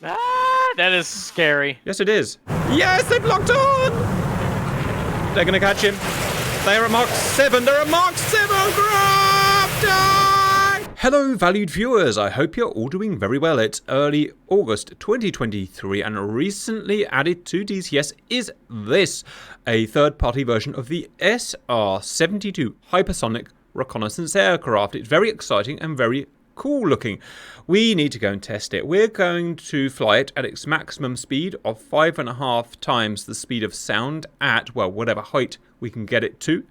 Ah, that is scary. Yes, it is. Yes, they've locked on! They're going to catch him. They're at Mach 7. They're at Mach 7. Grab! Die! Hello, valued viewers. I hope you're all doing very well. It's early August 2023, and recently added to DCS is this, a third-party version of the SR-72 Hypersonic reconnaissance aircraft. It's very exciting and very cool looking. We need to go and test it. We're going to fly it at its maximum speed of 5.5 times the speed of sound at, well, whatever height we can get it to.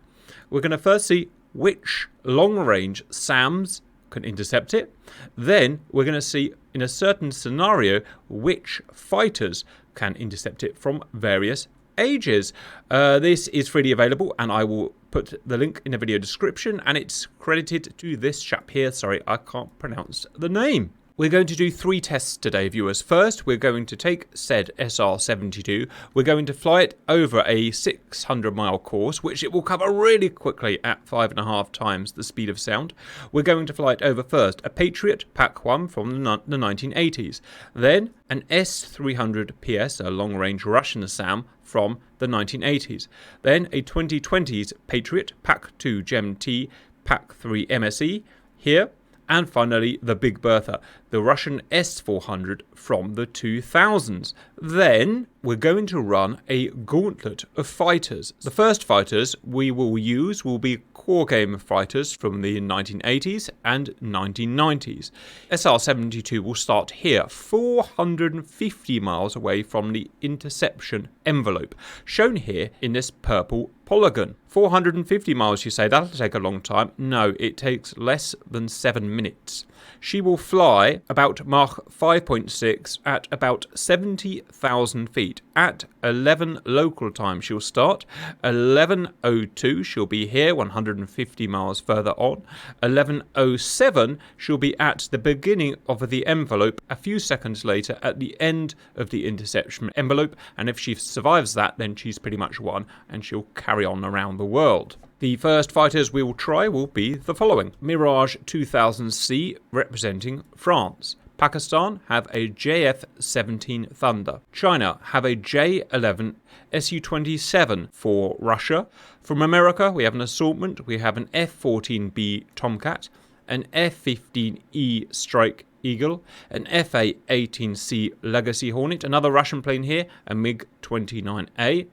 We're going to first see which long-range SAMs can intercept it. Then we're going to see, in a certain scenario, which fighters can intercept it from various ages. This is freely available, and I will put the link in the video description, and it's credited to this chap here. Sorry, I can't pronounce the name. We're going to do 3 tests today, viewers. First, we're going to take said SR-72. We're going to fly it over a 600-mile course, which it will cover really quickly at 5.5 times the speed of sound. We're going to fly it over first a Patriot Pac-1 from the 1980s. Then an S-300 PS, a long-range Russian SAM from the 1980s. Then a 2020s Patriot Pac-2 GEM-T Pac-3 MSE here. And finally, the Big Bertha, the Russian S-400 from the 2000s. Then we're going to run a gauntlet of fighters. The first fighters we will use will be core game fighters from the 1980s and 1990s. SR-72 will start here, 450 miles away from the interception envelope, shown here in this purple polygon. 450 miles, you say? That'll take a long time. No, it takes less than 7 minutes. She will fly about Mach 5.6 at about 70,000 feet. At 11 local time she'll start. 11:02 she'll be here, 150 miles further on. 11:07 she'll be at the beginning of the envelope, a few seconds later at the end of the interception envelope, and if she survives that, then she's pretty much won, and she'll carry on around the world. The first fighters we will try will be the following. Mirage 2000C representing France. Pakistan have a JF-17 Thunder. China have a J-11 Su-27 for Russia. From America we have an assortment. We have an F-14B Tomcat, an F-15E Strike Eagle, an FA-18C Legacy Hornet, another Russian plane here, a Mig-29A,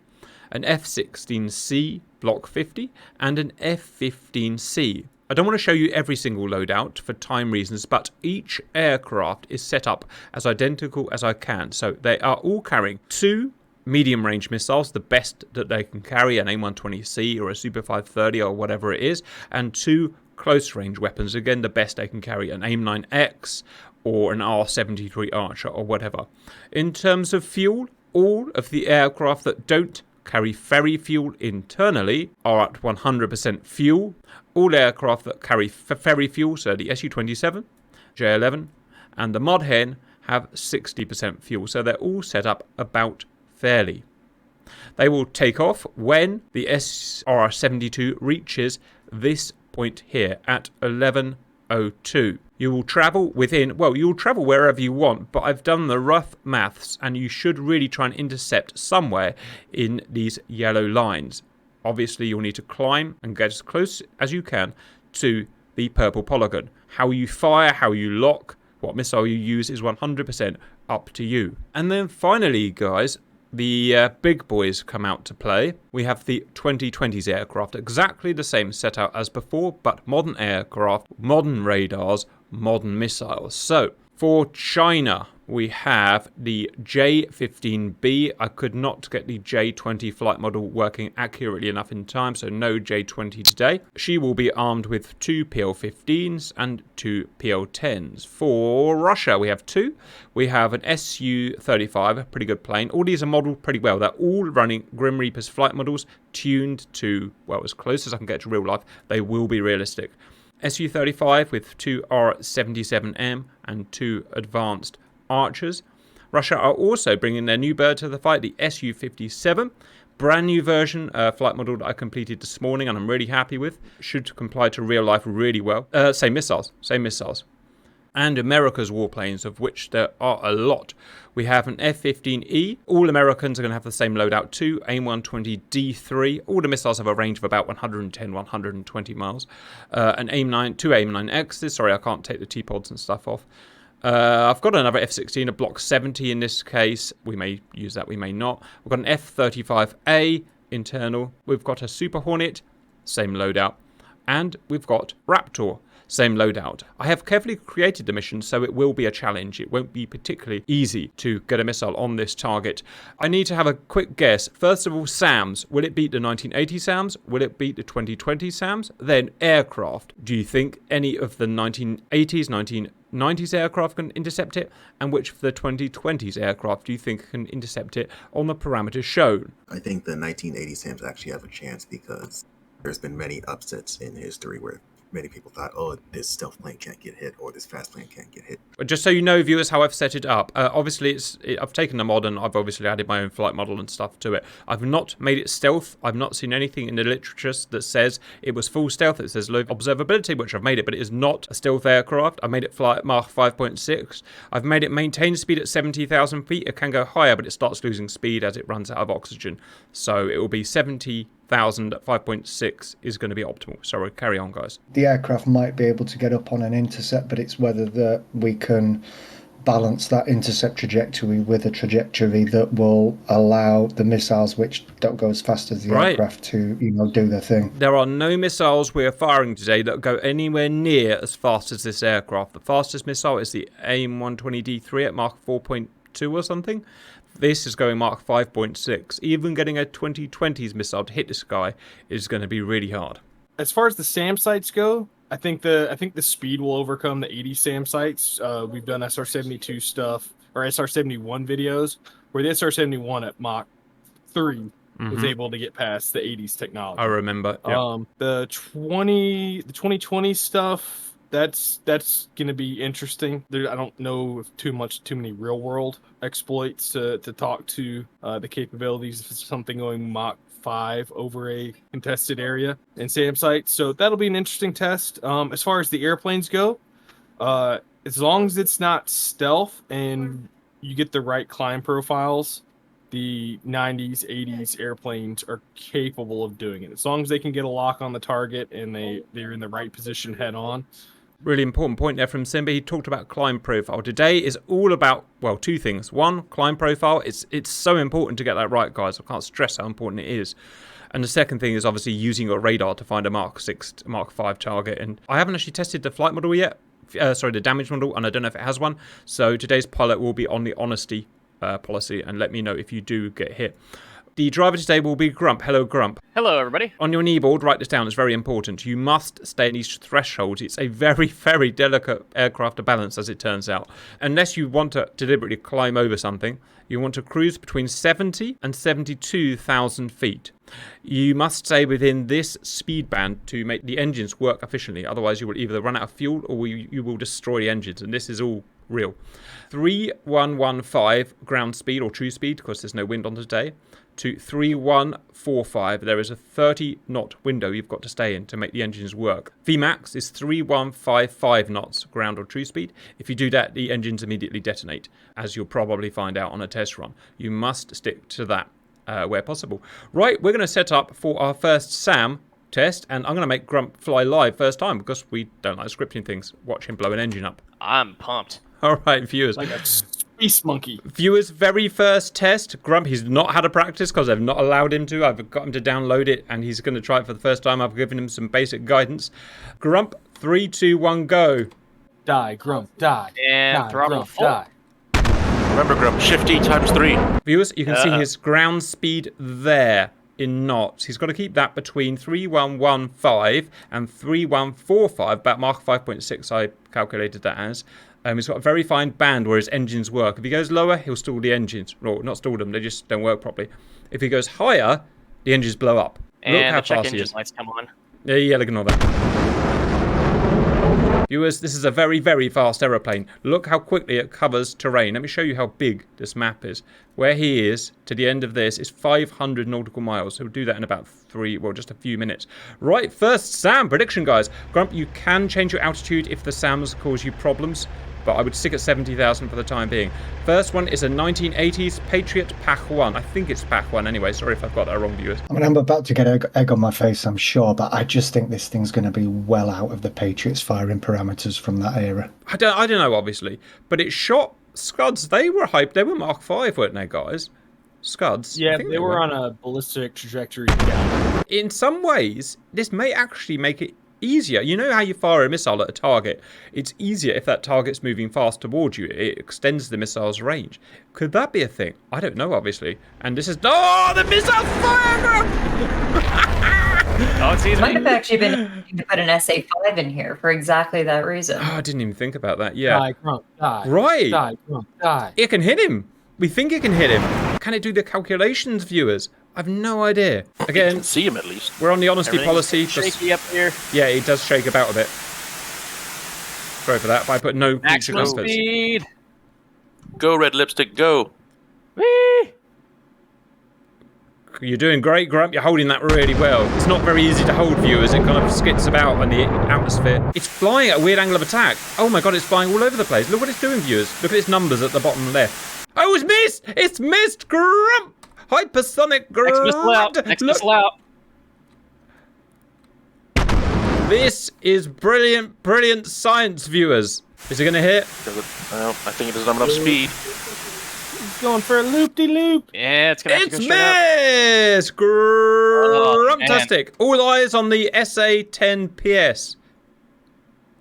an F-16C Block 50, and an F-15C. I don't want to show you every single loadout for time reasons, but each aircraft is set up as identical as I can. So they are all carrying 2 medium-range missiles, the best that they can carry, an AIM-120C or a Super 530 or whatever it is, and 2 close-range weapons, again the best they can carry, an AIM-9X or an R-73 Archer or whatever. In terms of fuel, all of the aircraft that don't carry ferry fuel internally are at 100% fuel. All aircraft that carry ferry fuel, so the Su-27, J-11 and the Mod Hen, have 60% fuel, so they're all set up about fairly. They will take off when the SR-72 reaches this point here at 11:02. You will travel within, well, you'll travel wherever you want, but I've done the rough maths, and you should really try and intercept somewhere in these yellow lines. Obviously, you'll need to climb and get as close as you can to the purple polygon. How you fire, how you lock, what missile you use is 100% up to you. And then finally, guys, the big boys come out to play. We have the 2020s aircraft, exactly the same setup as before, but modern aircraft, modern radars, modern missiles. So for China, we have the J-15B. I could not get the J-20 flight model working accurately enough in time, so no J-20 today. She will be armed with 2 PL-15s and 2 PL-10s. For Russia, we have 2. We have an Su-35, a pretty good plane. All these are modeled pretty well. They're all running Grim Reaper's flight models, tuned to, well, as close as I can get to real life. They will be realistic. Su-35 with 2 R-77M and 2 advanced Archers. Russia are also bringing their new bird to the fight, the Su-57. Brand new version, flight model that I completed this morning and I'm really happy with. Should comply to real life really well. Same missiles. and America's warplanes, of which there are a lot. We have an F-15E. All Americans are going to have the same loadout too. AIM-120D3. All the missiles have a range of about 110, 120 miles. An AIM-9, two AIM-9Xs. Sorry, I can't take the T-pods and stuff off. I've got another F-16, a Block 70 in this case. We may use that, we may not. We've got an F-35A internal. We've got a Super Hornet, same loadout. And we've got Raptor. Same loadout. I have carefully created the mission, so it will be a challenge. It won't be particularly easy to get a missile on this target. I need to have a quick guess. First of all, SAMs. Will it beat the 1980 SAMs? Will it beat the 2020 SAMs? Then aircraft. Do you think any of the 1980s, 1990s aircraft can intercept it? And which of the 2020s aircraft do you think can intercept it on the parameters shown? I think the 1980 SAMs actually have a chance because there's been many upsets in history where many people thought, oh, this stealth plane can't get hit, or this fast plane can't get hit. Just so you know, viewers, how I've set it up. Obviously, I've taken the mod and I've obviously added my own flight model and stuff to it. I've not made it stealth. I've not seen anything in the literature that says it was full stealth. It says low observability, which I've made it, but it is not a stealth aircraft. I made it fly at Mach 5.6. I've made it maintain speed at 70,000 feet. It can go higher, but it starts losing speed as it runs out of oxygen. So it will be 70,000 at 5.6 is going to be optimal. Sorry, carry on, guys. The aircraft might be able to get up on an intercept, but it's whether we can balance that intercept trajectory with a trajectory that will allow the missiles, which don't go as fast as the aircraft, to do their thing. There are no missiles we are firing today that go anywhere near as fast as this aircraft. The fastest missile is the AIM-120D3 at Mach 4.2 or something. This is going Mach 5.6. Even getting a 2020s missile to hit the sky is going to be really hard. As far as the SAM sites go, I think the speed will overcome the 80 SAM sites. We've done SR-72 stuff, or SR-71 videos, where the SR-71 at Mach 3 was able to get past the 80s technology. I remember. Yep. The 2020 stuff, that's going to be interesting. I don't know if too many real world exploits to talk to the capabilities of something going Mach 5 over a contested area in SAM sites. So that'll be an interesting test. As far as the airplanes go, as long as it's not stealth and you get the right climb profiles, the 90s, 80s airplanes are capable of doing it. As long as they can get a lock on the target and they're in the right position head on. Really important point there from Simba. He talked about climb profile. Today is all about, well, two things. One, climb profile. It's so important to get that right, guys. I can't stress how important it is. And the second thing is obviously using your radar to find a Mach 6, Mach 5 target. And I haven't actually tested the flight model yet. The damage model, and I don't know if it has one. So today's pilot will be on the honesty policy, and let me know if you do get hit. The driver today will be Grump. Hello, Grump. Hello, everybody. On your kneeboard, write this down. It's very important. You must stay in these thresholds. It's a very, very delicate aircraft to balance, as it turns out. Unless you want to deliberately climb over something, you want to cruise between 70 and 72,000 feet. You must stay within this speed band to make the engines work efficiently. Otherwise, you will either run out of fuel or you will destroy the engines. And this is all real. 3115 ground speed or true speed, because there's no wind on today, to 3145. There is a 30 knot window you've got to stay in to make the engines work. Vmax is 3155 knots ground or true speed. If you do that, the engines immediately detonate, as you'll probably find out on a test run. You must stick to that where possible. Right, we're going to set up for our first SAM test, and I'm going to make Grump fly live first time because we don't like scripting things. Watch him blow an engine up. I'm pumped. All right, viewers. Like a space monkey. Viewers, very first test. Grump, he's not had a practice because I've not allowed him to. I've got him to download it, and he's going to try it for the first time. I've given him some basic guidance. Grump, 3, 2, 1, go. Die, Grump, die. And die, throttle Grump, full. die. Remember, Grump, shifty times 3. Viewers, you can see his ground speed there in knots. He's got to keep that between 3115 and 3145, about Mach 5.6 I calculated that as. He's got a very fine band where his engines work. If he goes lower, he'll stall the engines. Or not stall them, they just don't work properly. If he goes higher, the engines blow up. And Look how the check fast he engine is. lights come on. Yeah, ignore that. Viewers, this is a very, very fast aeroplane. Look how quickly it covers terrain. Let me show you how big this map is. Where he is to the end of this is 500 nautical miles. He'll do that in about just a few minutes. Right, first SAM prediction, guys. Grump, you can change your altitude if the SAMs cause you problems, but I would stick at 70,000 for the time being. First one is a 1980s Patriot Mach 1. I think it's Mach 1 anyway. Sorry if I've got that wrong, viewers. I mean, I'm about to get egg on my face, I'm sure, but I just think this thing's going to be well out of the Patriot's firing parameters from that era. I don't know, obviously, but it shot Scuds. They were hyped. They were Mach 5, weren't they, guys? Scuds. Yeah, they were on a ballistic trajectory down. In some ways, this may actually make it easier. You know how you fire a missile at a target? It's easier if that target's moving fast towards you. It extends the missile's range. Could that be a thing? I don't know, obviously. And this is... Oh, the missile fire! Oh, it's easy. Might have actually been to put an SA-5 in here for exactly that reason. Oh, I didn't even think about that. Yeah. Die, Grump, die. Right. Die, Grump, die. It can hit him. We think it can hit him. Can it do the calculations, viewers? I've no idea. You Again, can see him at least. we're on the honesty policy. Shaky up here. Yeah, it does shake about a bit. Sorry for that, but I put no future Maximum comforts. speed. Go, red lipstick, go. Whee! You're doing great, Grump. You're holding that really well. It's not very easy to hold, viewers. It kind of skits about in the atmosphere. It's flying at a weird angle of attack. Oh my god, it's flying all over the place. Look what it's doing, viewers. Look at its numbers at the bottom left. Oh, it's missed! It's missed, Grump! Hypersonic, Grump! Next missile out. Next missile out. This is brilliant, brilliant science, viewers. Is it going to hit? Well, I think it doesn't have enough speed. He's going for a loop-de-loop. Yeah, it's gonna have to It's go straight up. missed! Grumptastic. All eyes on the SA-10PS.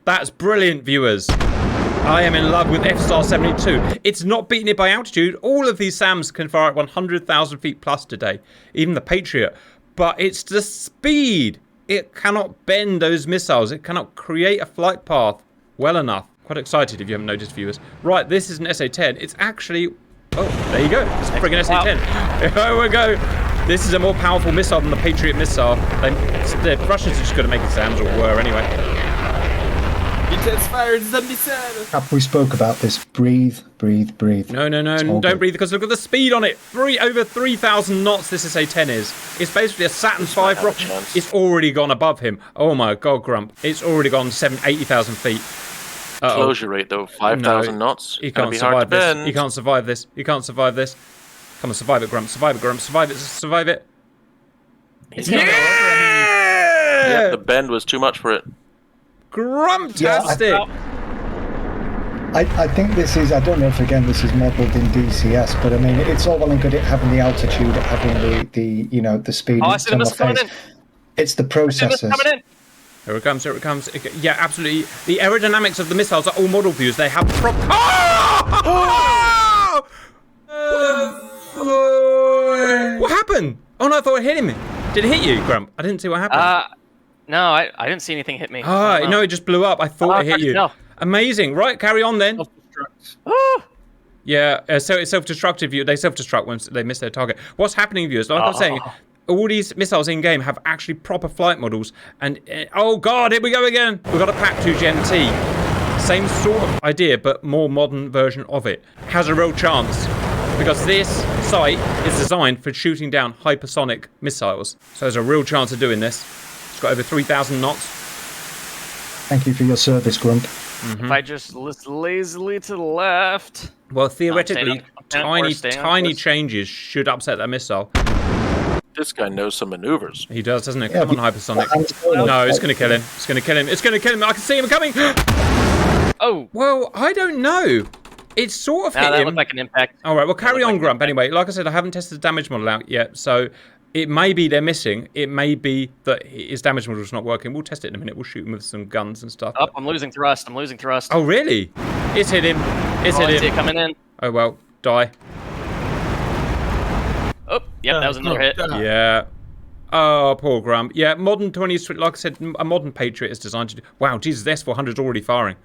That's brilliant, viewers. I am in love with SR-72. It's not beating it by altitude. All of these SAMs can fire at 100,000 feet plus today. Even the Patriot. But it's the speed. It cannot bend those missiles. It cannot create a flight path well enough. Quite excited if you haven't noticed, viewers. Right, this is an SA-10. It's actually... Oh, there you go. It's a friggin' SA-10. Here we go. This is a more powerful missile than the Patriot missile. The Russians are just going to make it SAMs, or were anyway. Intense fire, 77. Cap, we spoke about this. Breathe, breathe, breathe. No, don't good. breathe, because look at the speed on it. Over 3,000 knots this SA-10 is. It's basically a Saturn V have a rocket. chance. It's already gone above him. Oh my god, Grump. It's already gone 80,000 feet. Closure rate, though, 5,000 knots. He Gonna can't be hard to survive this. bend. He can't survive this. He can't survive this. Come on, survive it, Grump. Survive it, Grump. Survive it. Survive it. He's gonna go over. Yeah, the bend was too much for it. Grumptastic. I think this is, I don't know if again this is modelled in DCS, but I mean, it's all well and good it having the altitude, having the you know, the speed. Oh, I see the missile coming in. It's the processors. Coming in. Here it comes, here it comes. Yeah, absolutely. The aerodynamics of the missiles are all model views. They have prop. Oh! What happened? Oh no, I thought it hit him. Did it hit you, Grump? I didn't see what happened. No, I didn't see anything hit me. No, it just blew up. I thought it hit you. No. Amazing. Right, carry on then. Oh. Yeah, so it's self-destructive. They self-destruct once they miss their target. What's happening, viewers? Like I was saying, all these missiles in-game have actually proper flight models. And, oh god, here we go again. We've got a Pac-2 Gen T. Same sort of idea, but more modern version of it. Has a real chance. Because this site is designed for shooting down hypersonic missiles. So there's a real chance of doing this. It's got over 3,000 knots. Thank you for your service, Grump. If I just list lazily to the left. Well, theoretically, staying on tiny course. changes should upset that missile. This guy knows some maneuvers. He does, doesn't it? Yeah, Come on, hypersonic. No, No, it's going to kill him. It's going to kill him. It's going to kill him. I can see him coming. Oh. Well, I don't know. It's sort of hit That him. looked like an impact. All right, well, carry looked on, like Grump. an Anyway, like I said, I haven't tested the damage model out yet, so it may be they're missing. It may be that his damage model's not working. We'll test it in a minute. We'll shoot him with some guns and stuff. Oh, I'm losing thrust. I'm losing thrust. Oh, really? It's hit him. It's I hit see it him. coming in. Oh, well, die. Oh, yep, that was another hit. Yeah. Oh, poor Grump. Yeah, modern 20s, like I said, a modern Patriot is designed to do... Wow, Jesus, the S-400 is already firing.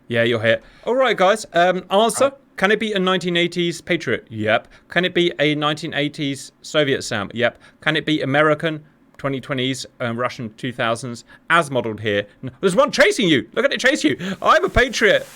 Yeah, you're hit. All right, guys. Answer. Can it be a 1980s Patriot? Yep. Can it be a 1980s Soviet SAM? Yep. Can it be American? 2020s, Russian 2000s, as modelled here. There's one chasing you. Look at it chase you. I'm a Patriot.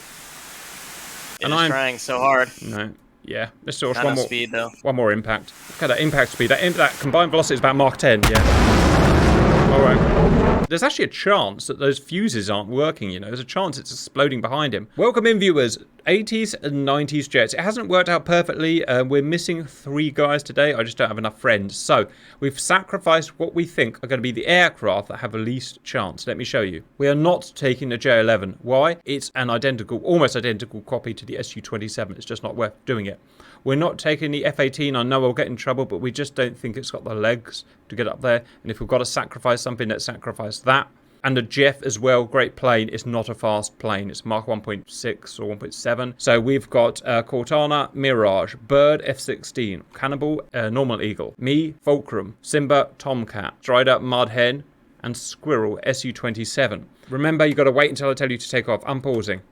And I'm trying so hard. No. Yeah. Let's do one more speed though. One more impact. Look at that impact speed. That combined velocity is about Mach 10. Yeah. All right. There's actually a chance that those fuses aren't working, you know. There's a chance it's exploding behind him. Welcome in, viewers. 80s and 90s jets. It hasn't worked out perfectly. We're missing 3 guys today. I just don't have enough friends. So we've sacrificed what we think are going to be the aircraft that have the least chance. Let me show you. We are not taking the J-11. Why? It's an identical, almost identical copy to the Su-27. It's just not worth doing it. We're not taking the F-18. I know I'll get in trouble, but we just don't think it's got the legs to get up there. And if we've got to sacrifice something, let's sacrifice that. And the Jeff as well, great plane. It's not a fast plane. It's Mach 1.6 or 1.7. So we've got Cortana, Mirage, Bird, F-16, Cannibal, Normal Eagle, me, Fulcrum, Simba, Tomcat, Strider, Mudhen, and Squirrel, Su-27. Remember, you've got to wait until I tell you to take off. I'm pausing.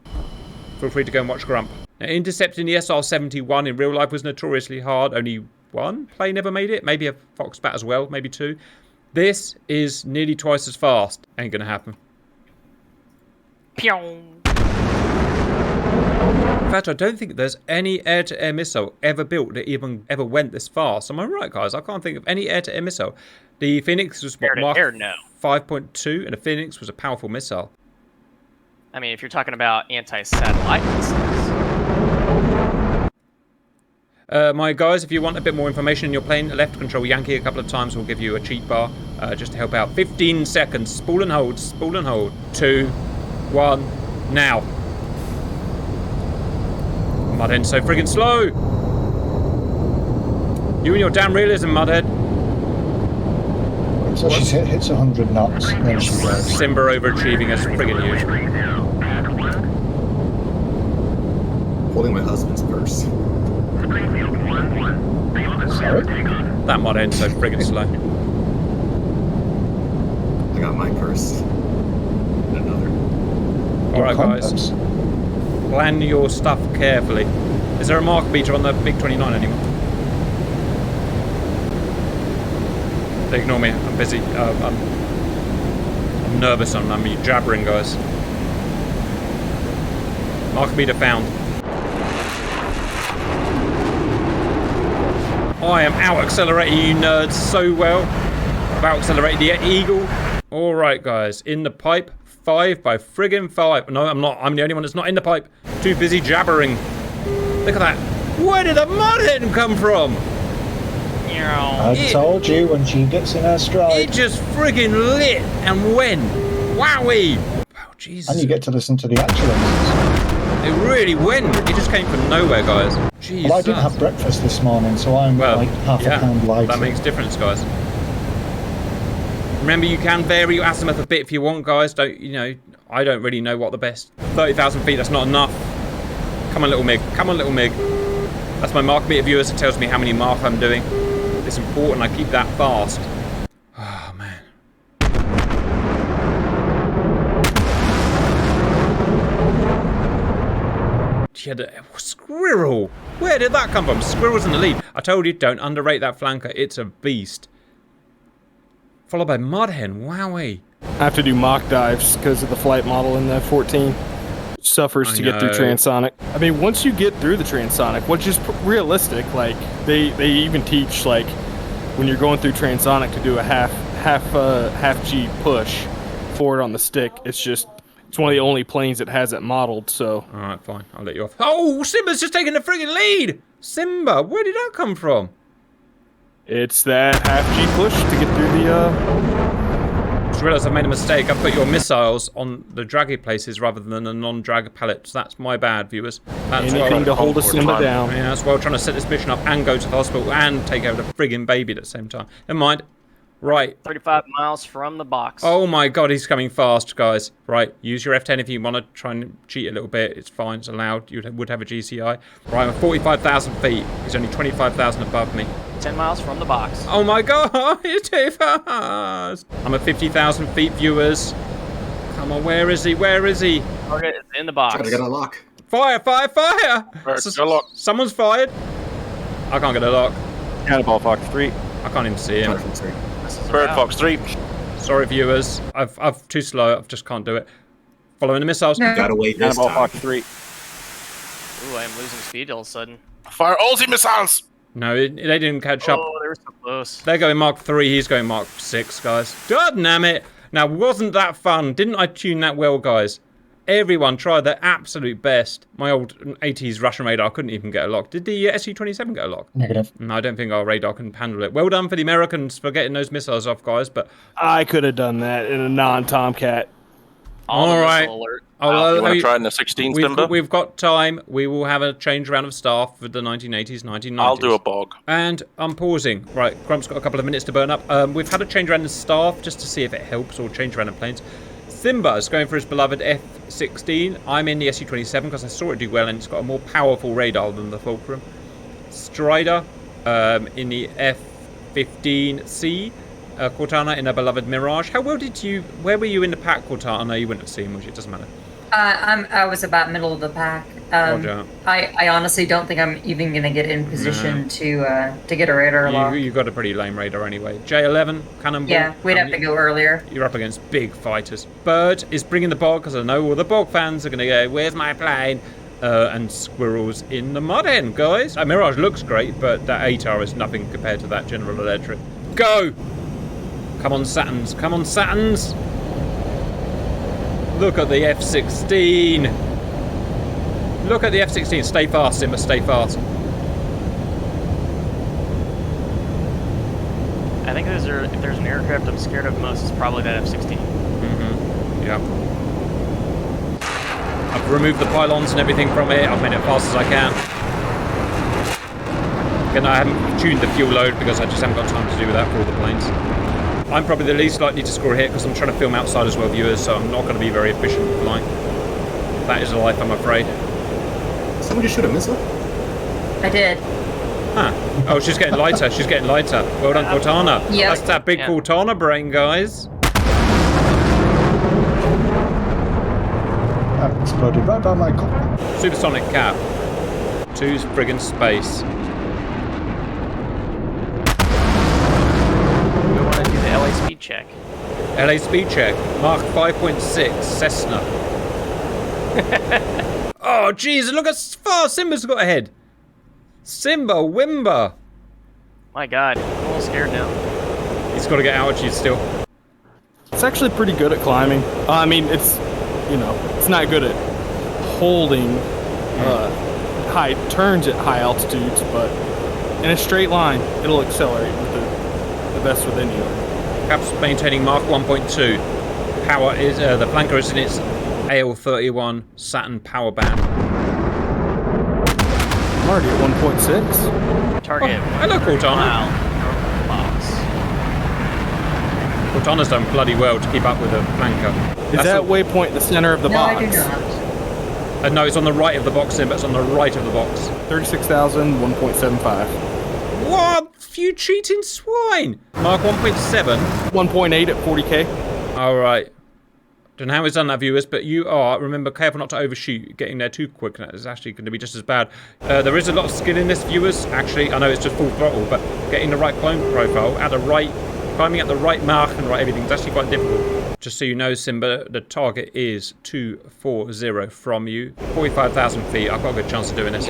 Feel free to go and watch Grump. Now, intercepting the SR-71 in real life was notoriously hard. Only 1 plane ever made it. Maybe a Foxbat as well. Maybe 2. This is nearly twice as fast. Ain't gonna happen. In fact, I don't think there's any air-to-air missile ever built that even ever went this fast. Am I right, guys? I can't think of any air-to-air missile. The Phoenix was what, Mach 5.2, and the Phoenix was a powerful missile. I mean, if you're talking about anti-satellite missiles. My guys, if you want a bit more information in your plane, left control Yankee a couple of times will give you a cheat bar just to help out. 15 seconds. Spool and hold. Spool and hold. 2, 1, now. Mudhead, so friggin' slow. You and your damn realism, Mudhead. So she hits 100 knots, then she goes. Simba overachieving as friggin' usual. Holding my husband's purse. Sorry? That Mudhead, so friggin' slow. I got my purse. And another. Alright, guys. Plan your stuff carefully. Is there a mark meter on the Mig-29 anymore? Ignore me. I'm busy. I'm nervous. I'm jabbering, guys. Mark meter found. I am out-accelerating you nerds so well. I've out-accelerated the Eagle. Alright, guys. In the pipe. 5 by friggin' 5. No, I'm not. I'm the only one that's not in the pipe. Too busy jabbering. Look at that. Where did the Mudhead come from? I told you, when she gets in her stride. It just friggin' lit and went. Wowie. Wow, Jesus. And you get to listen to the actual episodes. It really went. It just came from nowhere, guys. Jesus. Well, I didn't have breakfast this morning, so I'm like half a pound lighter. That makes a difference, guys. Remember, you can vary your azimuth a bit if you want, guys. Don't, you know, I don't really know what the best. 30,000 feet, that's not enough. Come on, little Mig. Come on, little Mig. That's my mark meter viewers. It tells me how many Mach I'm doing. It's important I keep that fast. Oh, man. She had a squirrel. Where did that come from? Squirrel's in the lead. I told you, don't underrate that flanker. It's a beast. Followed by Mudhen. Wowee. I have to do mock dives because of the flight model in the 14. Suffers to get through transonic. I mean, once you get through the transonic, which is realistic, like they even teach like when you're going through transonic to do a half G push forward on the stick. It's one of the only planes that has it modeled. So all right, fine, I'll let you off. Oh, Simba's just taking the friggin' lead. Simba, where did that come from? It's that half G push to get through the. I just realised I made a mistake. I put your missiles on the draggy places rather than the non-drag pallets. That's my bad, viewers. That's anything to hold us Simba down. Yeah, that's why I'm trying to set this mission up and go to the hospital and take over the friggin' baby at the same time. Never mind. Right. 35 miles from the box. Oh my god, he's coming fast, guys. Right, use your F10 if you want to try and cheat a little bit. It's fine, it's allowed. You would have a GCI. Right, I'm 45,000 feet. He's only 25,000 above me. 10 miles from the box. Oh my god, he's too fast. I'm at 50,000 feet, viewers. Come on, where is he? Where is he? Target is in the box. Try to get a lock. Fire, fire, fire! Someone's fired. I can't get a lock. Cannonball Fox 3. I can't even see him. Missiles are Bird out. Fox 3. Sorry, viewers. I've too slow. I just can't do it. Following the missiles. No. Gotta wait this Cannonball time. Fox 3. Ooh, I am losing speed all of a sudden. Fire all the missiles! No, they didn't catch up. Oh, they were so close. They're going Mark 3, he's going Mark 6, guys. God damn it. Now, wasn't that fun? Didn't I tune that well, guys? Everyone tried their absolute best. My old 80s Russian radar couldn't even get a lock. Did the SU-27 get a lock? Negative. No, I don't think our radar can handle it. Well done for the Americans for getting those missiles off, guys, but... I could have done that in a non-Tomcat. All right. Missile alert. You want to try in the 16, Simba? We've got time. We will have a change round of staff for the 1980s, 1990s. I'll do a bog. And I'm pausing. Right, Grump's got a couple of minutes to burn up. We've had a change around the staff just to see if it helps, or change around the planes. Simba's going for his beloved F-16. I'm in the Su-27 because I saw it do well, and it's got a more powerful radar than the Fulcrum. Strider in the F-15C. Cortana in a beloved Mirage. How well did you... Where were you in the pack, Cortana? No, you wouldn't have seen, which it doesn't matter. I was about middle of the pack. Roger. I honestly don't think I'm even gonna get in position to get a radar lock. You got a pretty lame radar anyway. J11, Cannonball. Yeah, we'd have to go earlier. You're up against big fighters. Bird is bringing the bog, because I know all the bog fans are going to go, where's my plane? And Squirrels in the mud end, guys. That Mirage looks great, but that ATAR is nothing compared to that General Electric. Go! Come on, Saturns. Come on, Saturns! Look at the F-16. Look at the F-16. Stay fast, Simba. Stay fast. I think if there's an aircraft I'm scared of most, it's probably that F-16. Yeah. I've removed the pylons and everything from it. I've made it as fast as I can. Again, I haven't tuned the fuel load because I just haven't got time to do that for all the planes. I'm probably the least likely to score a hit because I'm trying to film outside as well, viewers, so I'm not going to be very efficient with flying. That is a life, I'm afraid. Somebody shoot a missile? I did. Huh. Oh, she's getting lighter. She's getting lighter. Well done, Cortana. Yep. That's that big Cortana brain, guys. That exploded right by my cockpit. Supersonic cap. 2's friggin' space. We want to do the LA speed check. LA speed check. Mach 5.6. Cessna. Oh, jeez. Look how far Simba's got ahead. Simba, Wimba. My God, I'm a little scared now. He's got to get altitude still. It's actually pretty good at climbing. I mean, it's, you know, it's not good at holding high turns at high altitudes, but in a straight line, it'll accelerate with the best within you. Cap's maintaining Mach 1.2. Power is the flanker is in its AL-31 Saturn power band. I'm already at 1.6. Target. Hello, Cortana. Wow. Box. Cortana's done bloody well to keep up with the flanker. Is that waypoint the center of the No, box? I do not. No, it's on the right of the box, Simba. It's on the right of the box. 36,000, 1.75. What? You cheating swine! Mark 1.7. 1.8 at 40k. All right. Don't know how he's done that, viewers, but you are, remember, careful not to overshoot. Getting there too quick, that is actually going to be just as bad. There is a lot of skill in this, viewers. Actually, I know it's just full throttle, but getting the right climb profile at the right, climbing at the right Mach and right everything is actually quite difficult. Just so you know, Simba, the target is 240 from you. 45,000 feet. I've got a good chance of doing this.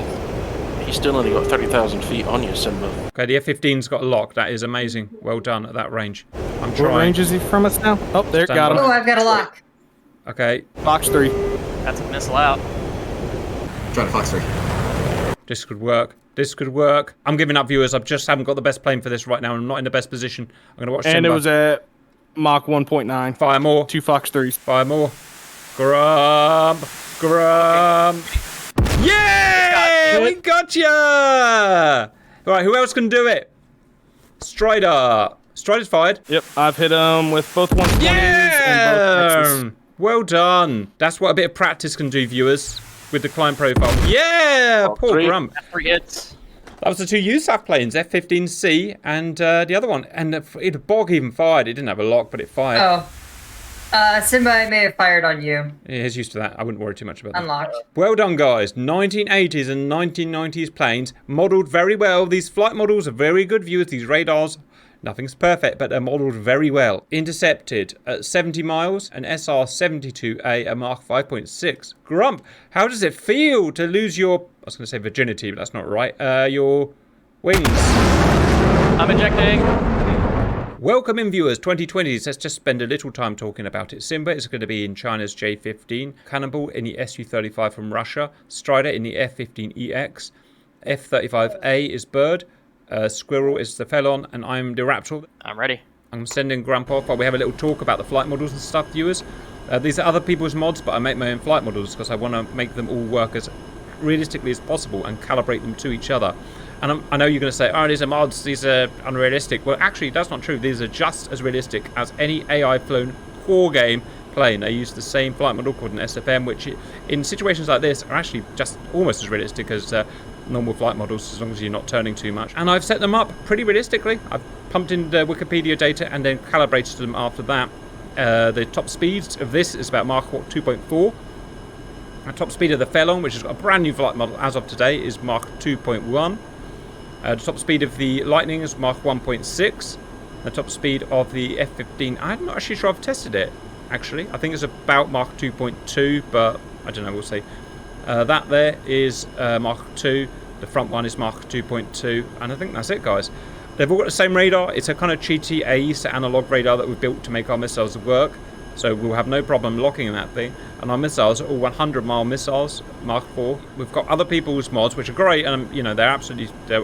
You still only got 30,000 feet on you, Simba. Okay, the F-15's got a lock. That is amazing. Well done at that range. I'm What trying. range is he from us now? Oh, there, Stand got him. by. Oh, I've got a lock. Okay, Box 3. That's a missile out. Try to Fox 3. this could work. This could work. I'm giving up, viewers. I just haven't got the best plane for this right now. I'm not in the best position. I'm going to watch And Simba. it was at Mach 1.9. Fire more. 2 Fox 3s. Fire more. Grump. Grump. Yeah! We got ya! Alright, who else can do it? Strider. Strider's fired. Yep, I've hit him with both 120s and both Yeah! Texas. Well done. That's what a bit of practice can do, viewers, with the climb profile. Yeah! Poor three. Grump. Three hits. That was the two USAF planes, F-15C and the other one. And it bog even fired. It didn't have a lock, but it fired. Oh. Simba, I may have fired on you. Yeah, he's used to that. I wouldn't worry too much about that. Unlocked. Well done, guys. 1980s and 1990s planes, modelled very well. These flight models are very good, viewers. These radars Nothing's perfect, but they're modelled very well. Intercepted at 70 miles, an SR-72A, a Mach 5.6. Grump, how does it feel to lose your, I was going to say virginity, but that's not right, your wings? I'm ejecting. Welcome in, viewers. 2020s. Let's just spend a little time talking about it. Simba is going to be in China's J-15, Cannonball in the Su-35 from Russia, Strider in the F-15EX, F-35A is Bird, Squirrel is the Felon, and I'm the Raptor. I'm ready. I'm sending Grump off while we have a little talk about the flight models and stuff, viewers. These are other people's mods, but I make my own flight models because I want to make them all work as realistically as possible and calibrate them to each other. And I know you're going to say, oh, these are mods, these are unrealistic. Well, actually, that's not true. These are just as realistic as any AI-flown core game plane. They use the same flight model called an SFM, which in situations like this are actually just almost as realistic as normal flight models, as long as you're not turning too much. And I've set them up pretty realistically. I've pumped in the Wikipedia data and then calibrated them after that. The top speeds of this is about Mach 2.4. The top speed of the Felon, which has got a brand new flight model as of today, is Mach 2.1. The top speed of the Lightning is Mach 1.6. The top speed of the F-15, I'm not actually sure I've tested it, actually. I think it's about Mach 2.2, but I don't know, we'll see. That there is Mach 2. The front one is Mach 2.2, and I think that's it, guys. They've all got the same radar. It's a kind of cheaty AESA analog radar that we've built to make our missiles work. So we'll have no problem locking in that thing. And our missiles are all 100-mile missiles, Mach 4. We've got other people's mods, which are great, and you know they're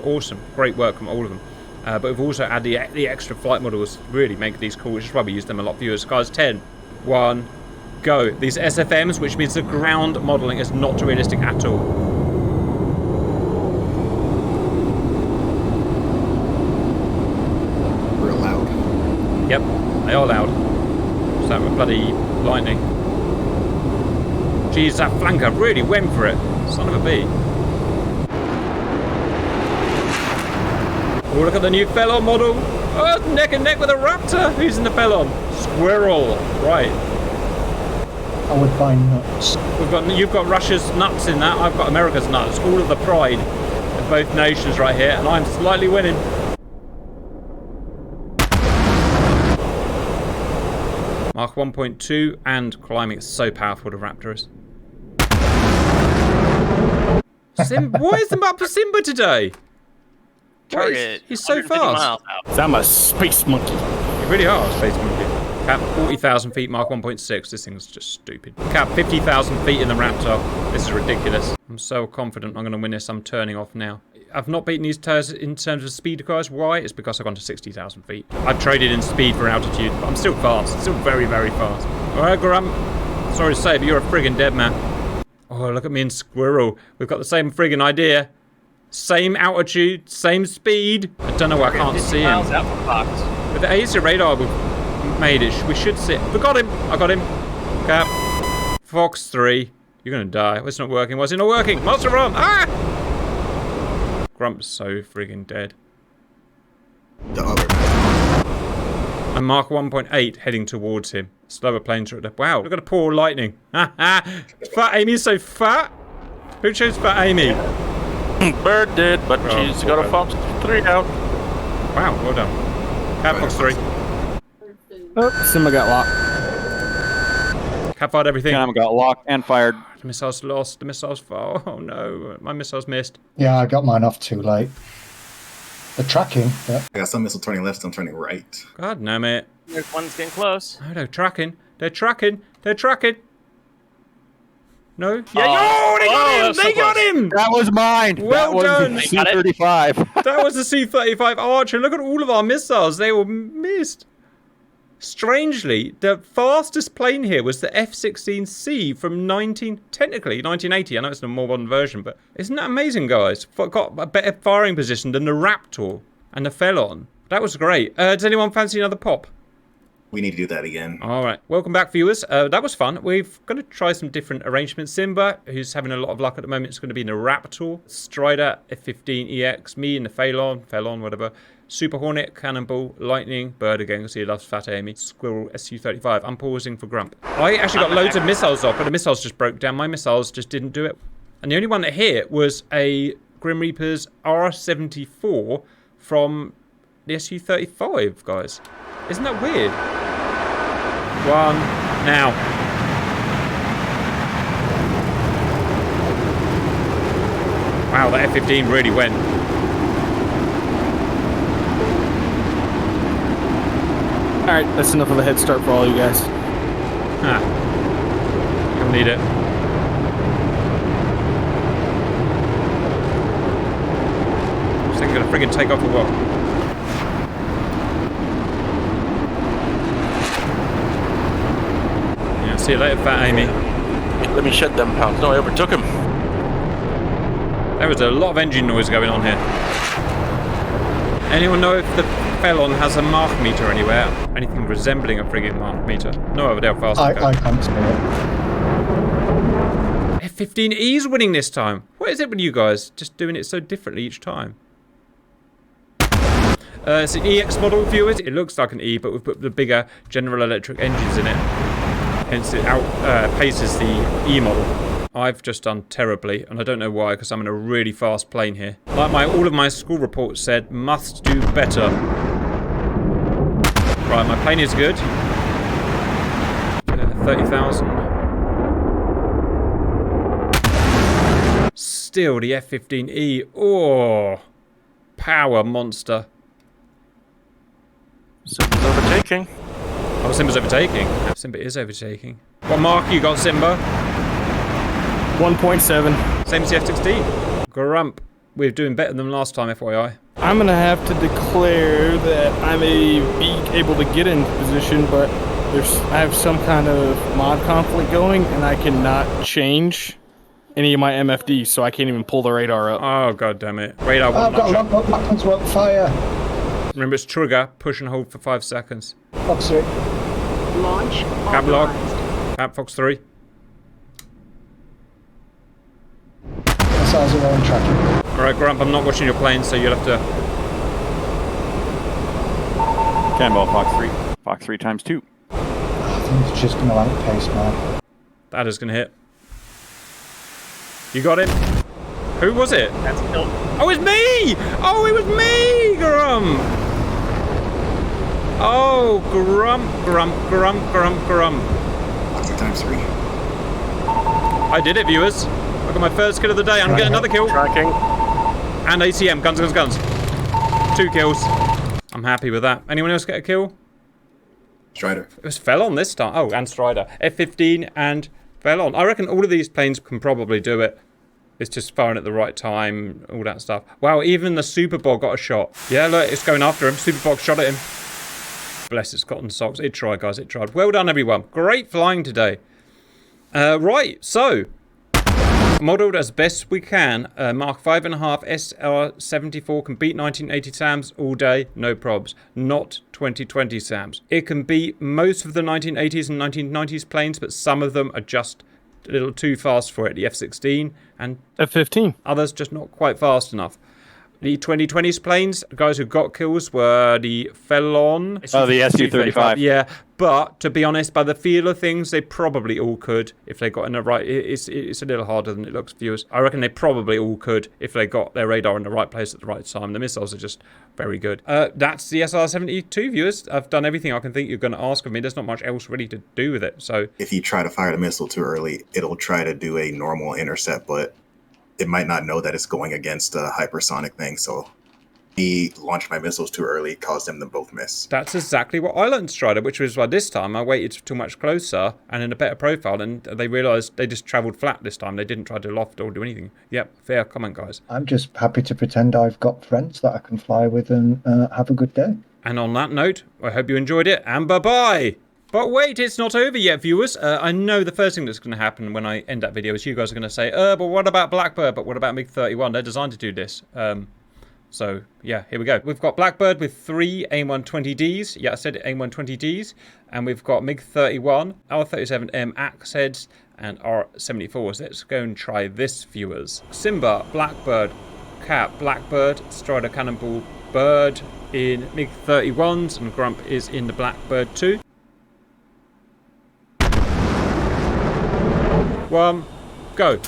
awesome. Great work from all of them. But we've also added the extra flight models to really make these cool, which is why we use them a lot. Viewers, guys, 10, 1, go. These SFMs, which means the ground modelling is not realistic at all. Real loud. Yep, they are loud. What's that with bloody Lightning? Jeez, that flanker really went for it. Son of a bee. Oh, look at the new Felon model. Oh, it's neck and neck with a Raptor. Who's in the Felon? Squirrel. Right. I would buy nuts. You've got Russia's nuts in that. I've got America's nuts. All of the pride of both nations right here, and I'm slightly winning. Mach 1.2 and climbing. It's so powerful, the Raptor is. Why is the map for Simba today? He's so fast. I'm a space monkey. You really are a space monkey. Cap 40,000 feet, Mach 1.6. This thing's just stupid. Cap 50,000 feet in the Raptor. This is ridiculous. I'm so confident I'm going to win this. I'm turning off now. I've not beaten these tires in terms of speed, guys. Why? It's because I've gone to 60,000 feet. I've traded in speed for altitude, but I'm still fast. Still very, very fast. Alright, Grump. Sorry to say, but you're a friggin' dead man. Oh, look at me and Squirrel. We've got the same friggin' idea. Same altitude, same speed. I don't know why I can't see him. With the AESA radar we've made it, we should see it. We got him. I got him. Cap. Fox 3. You're gonna die. It's not working. Why is it not working? Monster run! Ah! Grump's so friggin' dead. The other. And Mach 1.8 heading towards him. Slower planes are at the... Wow, look at the poor Lightning. Fat Amy's so fat. Who chose Fat Amy? Bird did, but she's got a Fox 3 out. Wow, well done. Cap Fox 3. Oh, Simba got locked. Cap fired everything. Cam got locked and fired. The missile's lost. The missile's far. Oh no, my missile's missed. Yeah, I got mine off too late. The tracking, yeah. I got some missile turning left, some turning right. God damn it. There's one's getting close. Oh, they're tracking. They're tracking. They're tracking. No? Yeah. Oh, they got him! They got him! That was mine. Well done. The C-35. That was the C-35 Archer. Look at all of our missiles. They were missed. Strangely, the fastest plane here was the F-16C from technically 1980. I know it's a more modern version, but isn't that amazing, guys? Got a better firing position than the Raptor and the Felon. That was great. Does anyone fancy another pop? We need to do that again. All right. Welcome back, viewers. That was fun. We've going to try some different arrangements. Simba, who's having a lot of luck at the moment, is going to be in the Raptor. Strider, F-15EX. Me in the Felon, whatever. Super Hornet, Cannonball, Lightning, Bird again, because he loves Fat Amy, Squirrel, Su-35. I'm pausing for Grump. I actually got loads of missiles off, but the missiles just broke down. My missiles just didn't do it. And the only one that hit was a Grim Reaper's R-74 from the Su-35, guys. Isn't that weird? 1, now. Wow, that F-15 really went. Alright, that's enough of a head start for all you guys. Ah. You'll need it. I think I'm gonna friggin' take off or what? Yeah, see you later, fat Amy. Let me shed them pounds. No, I overtook him. There was a lot of engine noise going on here. Anyone know if the Felon has a Mach meter anywhere? Anything resembling a friggin' Mach meter? No idea how fast I can't see it. F-15E's winning this time. What is it with you guys? Just doing it so differently each time. It's an EX model, viewers. It looks like an E, but we've put the bigger General Electric engines in it. Hence it outpaces the E model. I've just done terribly, and I don't know why, because I'm in a really fast plane here. Like all of my school reports said, must do better. Right, my plane is good. 30,000. Still the F-15E. Oh, power monster. Simba's overtaking. Oh, Simba's overtaking. Simba is overtaking. What mark you got, Simba? 1.7. Same as the F-16. Grump. We're doing better than last time, FYI. I'm gonna have to declare that I may be able to get into position, but I have some kind of mod conflict going, and I cannot change any of my MFDs, so I can't even pull the radar up. Oh, god damn it. Radar I've got a logbook backwards, won't fire. Remember, it's trigger, push and hold for 5 seconds. Fox 3. Launch Cap log. authorized. Cap Fox 3. Missiles are on tracking. Alright, Grump, I'm not watching your plane, so you'll have to... Cannonball Fox 3. Fox 3 times 2. I think it's just going to outpace, man. That is going to hit. You got him? Who was it? That's killed. Oh, it's me! Oh, it was me, Grump! Oh, Grump. Foxy times 3. I did it, viewers. I got my first kill of the day. I'm getting another kill. Tracking. And ACM. Guns. 2 kills. I'm happy with that. Anyone else get a kill? Strider. It was Felon this time. Oh, and Strider. F-15 and Felon. I reckon all of these planes can probably do it. It's just firing at the right time, all that stuff. Wow, even the Superbog got a shot. Yeah, look, it's going after him. Superbog shot at him. Bless its cotton socks. It tried, guys. It tried. Well done, everyone. Great flying today. Right, so... modelled as best we can, Mach 5.5 SR-72 can beat 1980 SAMs all day, no probs. Not 2020 SAMs. It can beat most of the 1980s and 1990s planes, but some of them are just a little too fast for it. The F-16 and F-15. others just not quite fast enough. The 2020s planes, guys who got kills were the Felon. Oh, the Su-35. Yeah, but to be honest, by the feel of things, they probably all could if they got in the right... It's a little harder than it looks, viewers. I reckon they probably all could if they got their radar in the right place at the right time. The missiles are just very good. That's the SR-72, viewers. I've done everything I can think you're going to ask of me. There's not much else really to do with it, so... If you try to fire the missile too early, it'll try to do a normal intercept, but it might not know that it's going against a hypersonic thing, so me launched my missiles too early, caused them to both miss. That's exactly what I learned, Strider, which was why this time I waited too much closer and in a better profile, and they realised they just travelled flat this time. They didn't try to loft or do anything. Yep, fair comment, guys. I'm just happy to pretend I've got friends that I can fly with and have a good day. And on that note, I hope you enjoyed it, and bye-bye! But wait, it's not over yet, viewers. I know the first thing that's going to happen when I end that video is you guys are going to say, but what about Blackbird? But what about Mig-31? They're designed to do this. So, yeah, here we go. We've got Blackbird with 3 AIM-120Ds. Yeah, I said AIM-120Ds. And we've got Mig-31, R-37M axe heads, and R-74s. Let's go and try this, viewers. Simba, Blackbird, Cap, Blackbird, Strider, Cannonball, Bird in Mig-31s, and Grump is in the Blackbird too. 1, go.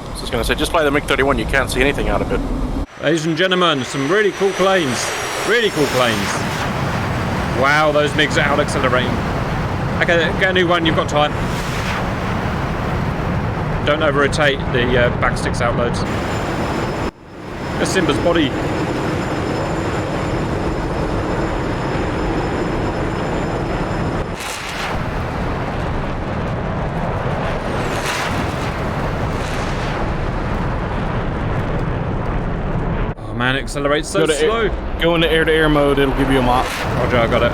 I was going to say, just fly the Mig-31, you can't see anything out of it. Ladies and gentlemen, some really cool planes. Really cool planes. Wow, those MiGs are out accelerating. Okay, get a new one, you've got time. Don't over-rotate, the back sticks out loads. There's Simba's body. Oh man, it accelerates so slow. Go into air-to-air mode, it'll give you a Mach. Roger, I got it.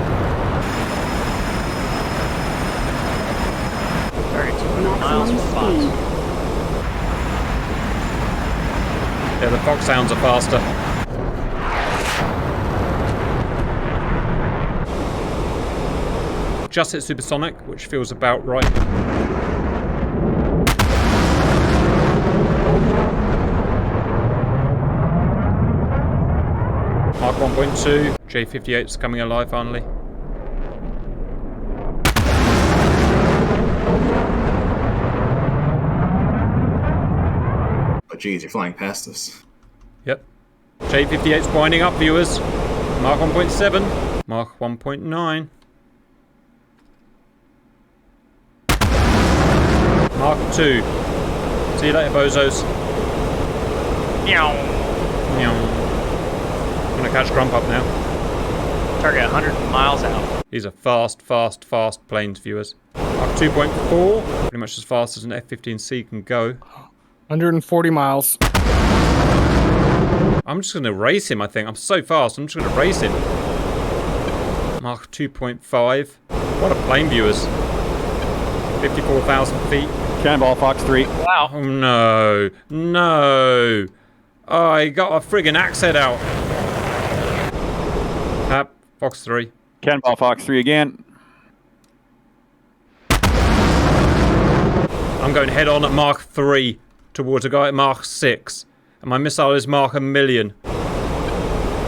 Yeah, the Fox sounds are faster. Just hit supersonic, which feels about right. Mach 1.2, J58's coming alive finally. But geez, you're flying past us. Yep. J58's winding up, viewers. Mach 1.7, Mach 1.9. Mach 2. See you later, bozos. Meow. Meow. I'm gonna catch Grump up now. Target 100 miles out. These are fast, fast, fast planes, viewers. Mach 2.4, pretty much as fast as an F-15C can go. 140 miles. I'm just gonna race him, I think. I'm so fast, I'm just gonna race him. Mach 2.5. What a plane, viewers. 54,000 feet. Cannonball Fox 3. Wow. Oh no, no. Oh, he got a friggin' axe head out. Tap, Fox 3. Cannonball Fox 3 again. I'm going head on at Mach 3 towards a guy at Mach 6. And my missile is Mach 1,000,000.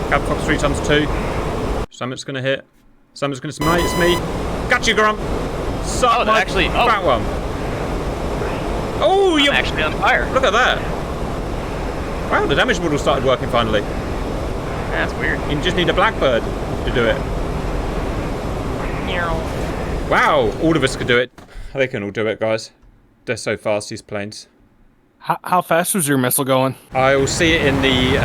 Cap Fox 3 times 2. Summit's gonna hit. Summit's gonna smite, it's me. Got you, Grump. Suck my actually, fat one. Oh, you're actually on fire. Look at that. Wow, the damage model started working finally. That's weird. You just need a Blackbird to do it. Wow, all of us could do it. They can all do it, guys. They're so fast, these planes. How fast was your missile going? I'll see it in the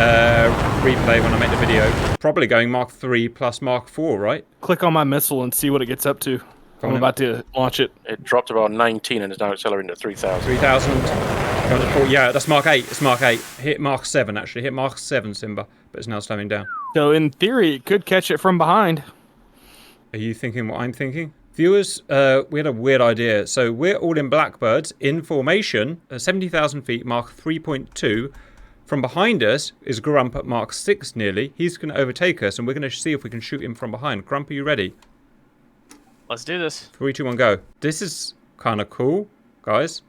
replay when I make the video. Probably going Mach 3 plus Mach 4, right? Click on my missile and see what it gets up to. I'm about to launch it. It dropped about 19 and is now accelerating to 3,000. 3,000. Yeah, that's Mach 8. It's Mach 8. Hit Mach 7, actually. Hit Mach 7, Simba. But it's now slowing down. So, in theory, it could catch it from behind. Are you thinking what I'm thinking? Viewers, we had a weird idea. So, we're all in Blackbirds, in formation, 70,000 feet, Mach 3.2. From behind us is Grump at Mach 6 nearly. He's going to overtake us, and we're going to see if we can shoot him from behind. Grump, are you ready? Let's do this. 3, 2, 1, go. This is kind of cool, guys.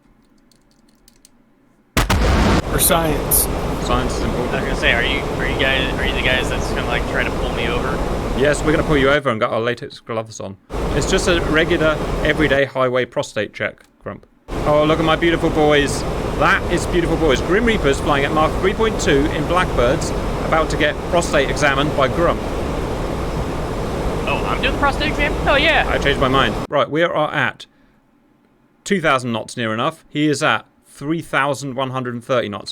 For science. Science is important. I was gonna say, are you the guys that's gonna like try to pull me over? Yes, we're gonna pull you over and got our latex gloves on. It's just a regular, everyday highway prostate check, Grump. Oh, look at my beautiful boys. That is beautiful boys. Grim Reapers flying at Mach 3.2 in Blackbirds, about to get prostate examined by Grump. Oh, I'm doing the prostate exam? Hell yeah! I changed my mind. Right, we are at 2,000 knots near enough. He is at 3,130 knots.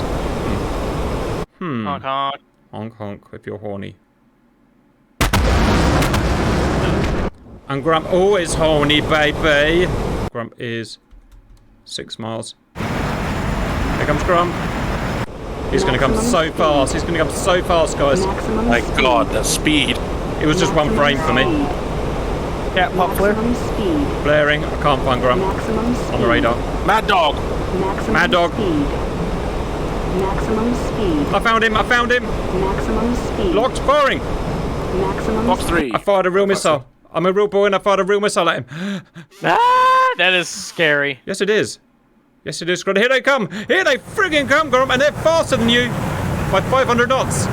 Honk honk. Honk honk if you're horny. And Grump always horny, baby. Grump is 6 miles. Here comes Grump. He's going to come so fast. He's going to come so fast, guys. My God, the speed. It was just one frame for me. Cat pop flare. Flaring. I can't find Grump on the radar. Mad Dog. Mad Dog. Maximum speed. I found him. I found him. Maximum speed. Locked firing. Maximum Fox 3. I fired a real missile. I'm a real boy and I fired a real missile at him. Ah, that is scary. Yes, it is. Yes, it is. Here they come. Here they friggin' come, Grump, and they're faster than you by 500 knots.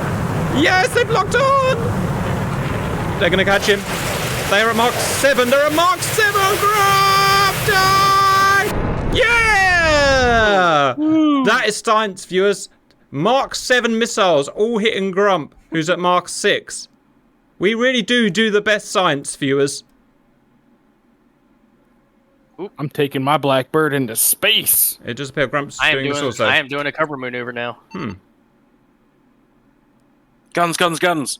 Yes, they've locked on. They're going to catch him. They're at Mach 7. They're at Mach 7. Grump, die. Yeah! That is science, viewers. Mark 7 missiles all hitting Grump, who's at Mark 6. We really do the best science, viewers. I'm taking my Blackbird into space. It just appeared Grump's I doing this also. am doing a cover maneuver now. Guns, guns, guns.